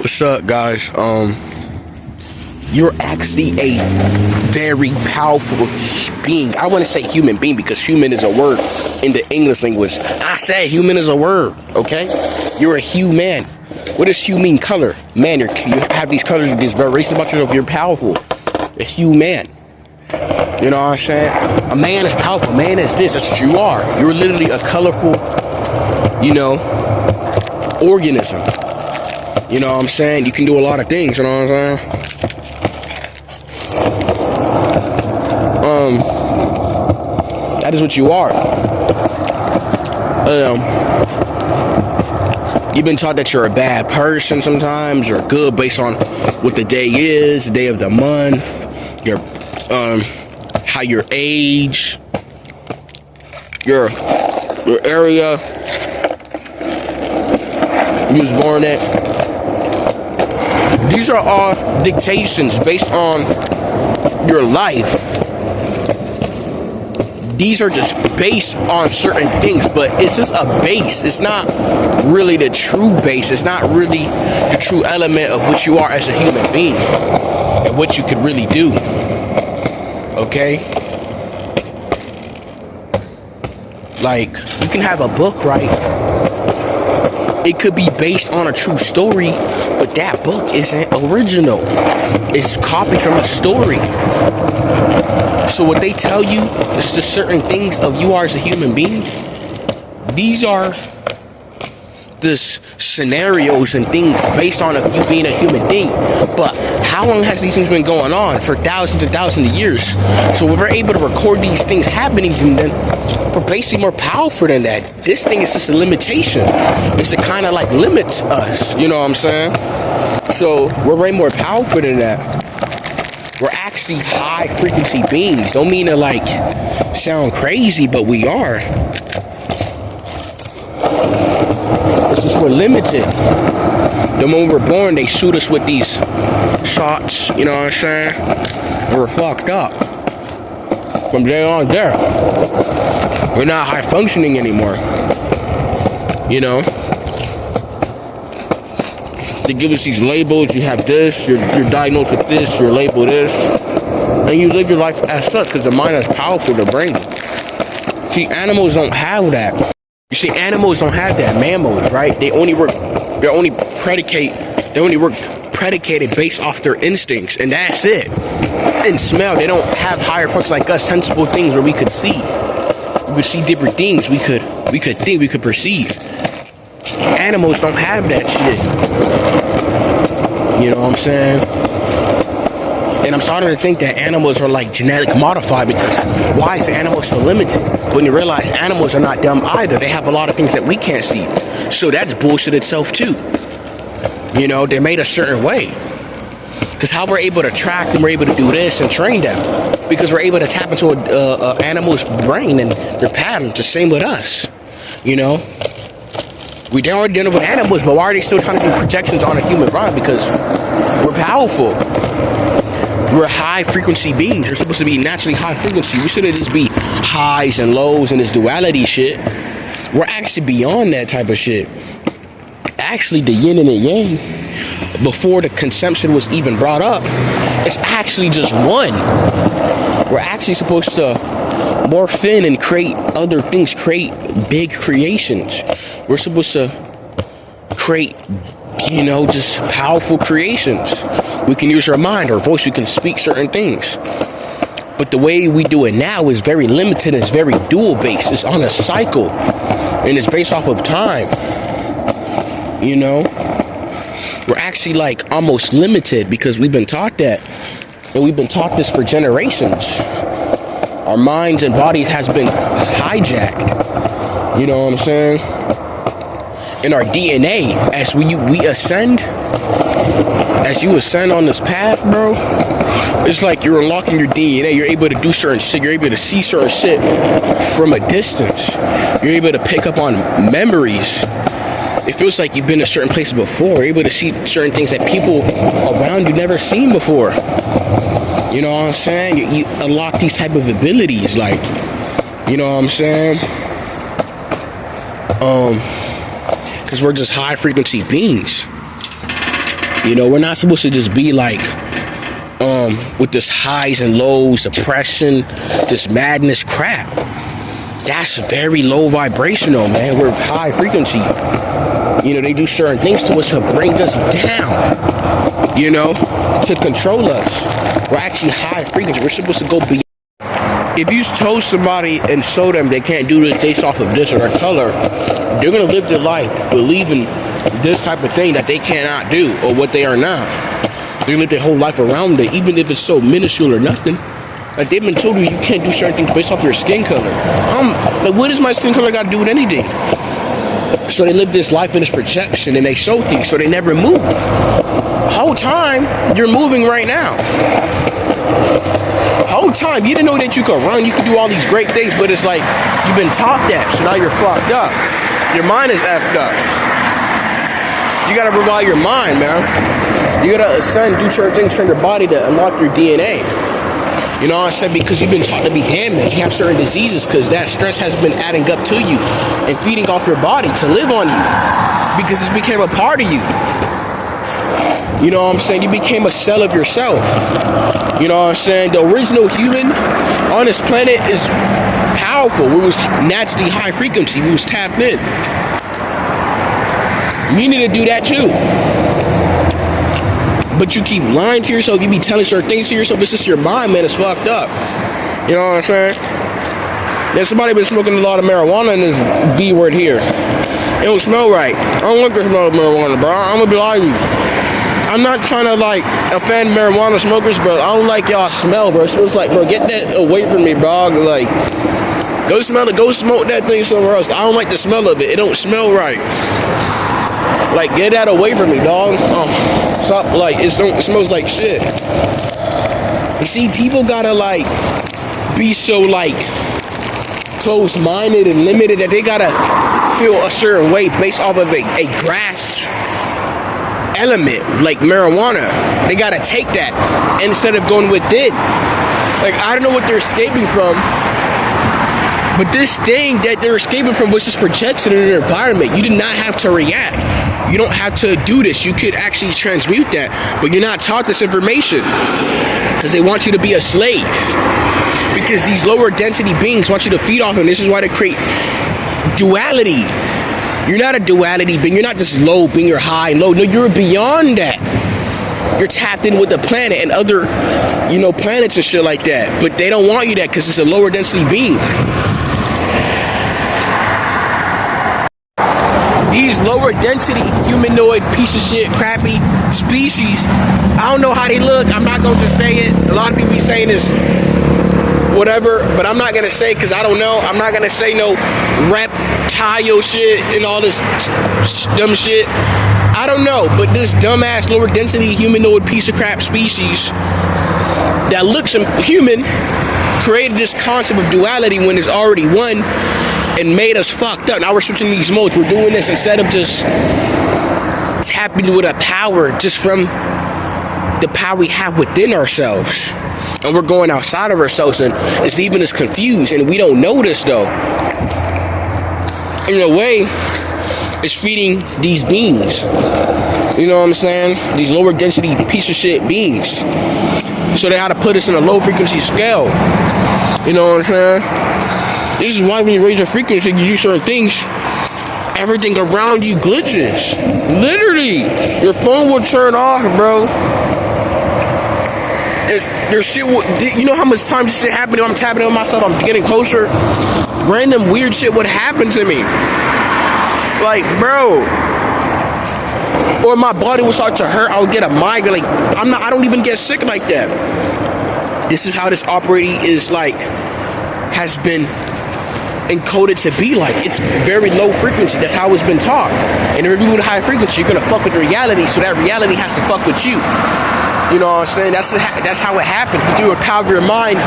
What's up, guys? You're actually a very powerful being. I want to say human being because human is a word in the English language. I said human is a word, okay? You're a human. What is human color? Man, you have these colors, these variations about yourself. You're powerful. A human. You know what I'm saying? A man is powerful. A man is this. That's what you are. You're literally a colorful, organism. You know what I'm saying? You can do a lot of things, you know what I'm saying? That is what you are. You've been taught that you're a bad person sometimes, you're good based on what the day is, the day of the month, your how your age, your area you was born at. These are all dictations based on your life. These are just based on certain things, but it's just a base. It's not really the true base. It's not really the true element of what you are as a human being and what you could really do. Okay? Like, you can have a book, right? It could be based on a true story, but that book isn't original. It's copied from a story. So what they tell you is just certain things of you are as a human being. These are just scenarios and things based on you being a human being. But how long has these things been going on? For thousands and thousands of years. So when we're able to record these things happening, then we're basically more powerful than that. This thing is just a limitation. It's to kind of like limits us. You know what I'm saying? So we're way more powerful than that. We're actually high frequency beings. Don't mean to like sound crazy, but we are. It's just we're limited. The moment we're born, they shoot us with these shots, you know what I'm saying? And we're fucked up. From there on there. We're not high functioning anymore. You know? They give us these labels. You have this, you're diagnosed with this, you're labeled this. And you live your life as such because the mind is powerful, the brain. See, animals don't have that. You see, animals don't have that. Mammals, right? They only work predicated based off their instincts, and that's it. And smell, they don't have higher functions like us, sensible things where we could see. We could see different things. We could think, we could perceive. Animals don't have that shit. You know what I'm saying? And I'm starting to think that animals are like genetic modified because why is the animal so limited? When you realize animals are not dumb either. They have a lot of things that we can't see. So that's bullshit itself too. You know, they're made a certain way. Because how we're able to track them, we're able to do this and train them. Because we're able to tap into an animal's brain and their patterns. The same with us. You know? We already dealing with animals, but why are they still trying to do projections on a human brain? Because we're powerful. We're high frequency beings. We're supposed to be naturally high frequency. We shouldn't just be highs and lows and this duality shit. We're actually beyond that type of shit. Actually, the yin and the yang, before the conception was even brought up, it's actually just one. We're actually supposed to morph in and create other things, create big creations. We're supposed to create, just powerful creations. We can use our mind, our voice, we can speak certain things. But the way we do it now is very limited, it's very dual based. It's on a cycle, and it's based off of time. You know? We're actually like almost limited because we've been taught that. And we've been taught this for generations. Our minds and bodies has been hijacked. You know what I'm saying? In our DNA, as we ascend, as you ascend on this path, bro, it's like you're unlocking your DNA. You're able to do certain shit. You're able to see certain shit from a distance. You're able to pick up on memories. It feels like you've been to certain places before. You're able to see certain things that people around you never seen before. You know what I'm saying? You unlock these type of abilities, like, you know what I'm saying? Because we're just high frequency beings. You know, we're not supposed to just be like with this highs and lows, depression, this madness crap. That's very low vibrational, man. We're high frequency. You know, they do certain things to us to bring us down, you know, to control us. We're actually high frequency. We're supposed to go beyond. If you told somebody and show them they can't do this based off of this or their color, they're going to live their life believing this type of thing that they cannot do or what they are not. They live their whole life around it, even if it's so minuscule or nothing. Like, they've been told you can't do certain things based off your skin color. Like, what does my skin color got to do with anything? So they live this life in this projection and they show things so they never move. Whole time, you're moving right now. Whole time, you didn't know that you could run, you could do all these great things, but it's like, you've been taught that, so now you're fucked up. Your mind is effed up. You gotta revive your mind, man. You gotta ascend, do certain things, train your body to unlock your DNA. You know what I said? Because you've been taught to be damaged. You have certain diseases because that stress has been adding up to you and feeding off your body to live on you. Because it's became a part of you. You know what I'm saying? You became a cell of yourself. You know what I'm saying? The original human on this planet is powerful. We was naturally high frequency. We was tapped in. You need to do that too. But you keep lying to yourself. You be telling certain things to yourself. It's just your mind, man. It's fucked up. You know what I'm saying? There's somebody been smoking a lot of marijuana in this B word here. It don't smell right. I don't like the smell of marijuana, bro. I'm gonna be lying to you. I'm not trying to like offend marijuana smokers, but I don't like y'all smell, bro. So it's like, bro, get that away from me, bro. Like, go smell it. Go smoke that thing somewhere else. I don't like the smell of it. It don't smell right. Like, get that away from me, dog. Stop, like, it smells like shit. You see, people gotta, like, be so, like, closed-minded and limited that they gotta feel a certain way based off of a grass element, like marijuana. They gotta take that instead of going within. Like, I don't know what they're escaping from, but this thing that they're escaping from was just projection in their environment. You did not have to react. You don't have to do this. You could actually transmute that, but you're not taught this information because they want you to be a slave. Because these lower density beings want you to feed off them. This is why they create duality. You're not a duality being. You're not just low being or high and low. No, you're beyond that. You're tapped in with the planet and other, you know, planets and shit like that. But they don't want you that because it's a lower density beings. These lower density humanoid piece of shit crappy species, I don't know how they look. I'm not going to say it. A lot of people be saying this whatever, but I'm not going to say because I don't know. I'm not going to say no reptile shit and all this dumb shit. I don't know, but this dumbass lower density humanoid piece of crap species that looks human created this concept of duality when it's already one and made us fucked up. Now we're switching these modes. We're doing this instead of just tapping with a power just from the power we have within ourselves. And we're going outside of ourselves and it's leaving us confused and we don't know this though. In a way, it's feeding these beings. You know what I'm saying? These lower density piece of shit beings. So they had to put us in a low frequency scale. You know what I'm saying? This is why when you raise your frequency, you do certain things, everything around you glitches. Literally, your phone will turn off, bro. Your shit will, you know how much time this shit happened? I'm tapping on myself, I'm getting closer. Random weird shit would happen to me. Like, bro. Or my body will start to hurt. I would get a migraine. Like, I don't even get sick like that. This is how this operating is like, has been encoded to be like. It's very low frequency. That's how it's been taught. And if you're with high frequency, you're gonna fuck with reality, so that reality has to fuck with you. You know what I'm saying? That's how it happens. Through the power of your mind,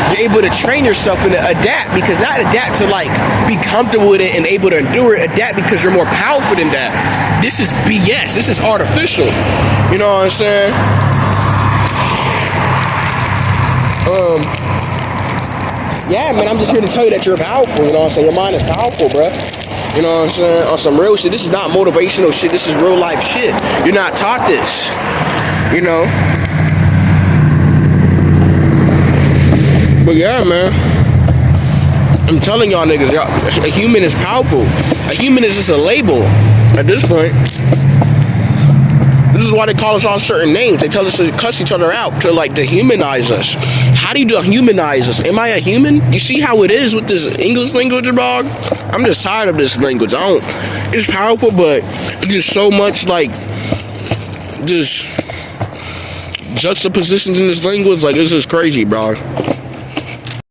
you're able to train yourself and adapt, because not adapt to like be comfortable with it and able to endure it, adapt because you're more powerful than that. This is BS. This is artificial. You know what I'm saying? Yeah, man, I'm just here to tell you that you're powerful, you know what I'm saying? Your mind is powerful, bruh. You know what I'm saying? On some real shit. This is not motivational shit. This is real life shit. You're not taught this. You know? But yeah, man. I'm telling y'all niggas, a human is powerful. A human is just a label at this point. This is why they call us all certain names. They tell us to cuss each other out, to like dehumanize us. How do you dehumanize us? Am I a human? You see how it is with this English language, dog? I'm just tired of this language. It's powerful, but it's just so much like just juxtapositions in this language. Like, it's just crazy, bro.